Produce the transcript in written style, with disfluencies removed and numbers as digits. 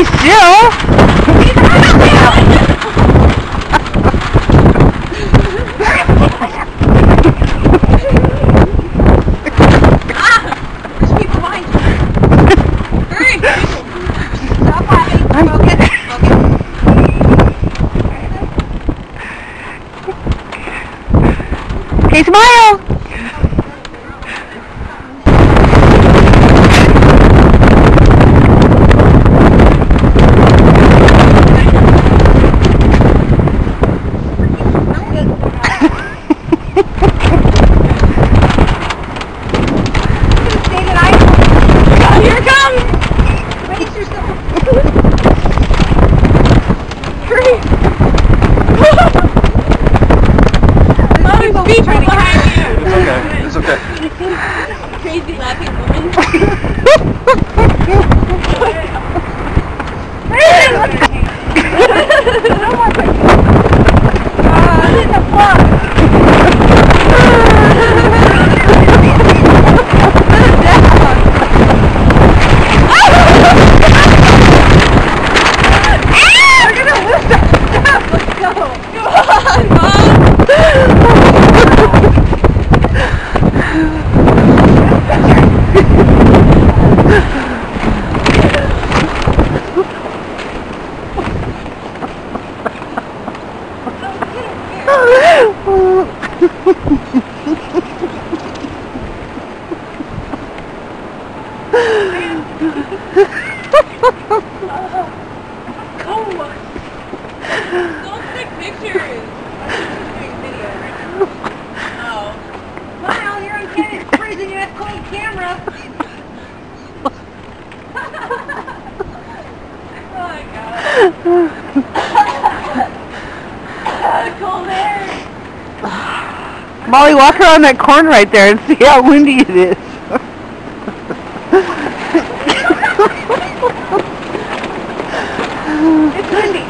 Stay still. There's people behind you. Hurry! Stop laughing. Focus. Okay, smile. Here it comes! Brace yourself. Hurry! There's people behind you! It's okay. Crazy laughing woman. Hit the floor! Don't take pictures. I'm doing video right now. Oh. Smile, you're on camera. It's freezing. You have cold camera. Oh my god. Cold air. Molly, walk around that corner right there and see how windy it is. It's windy.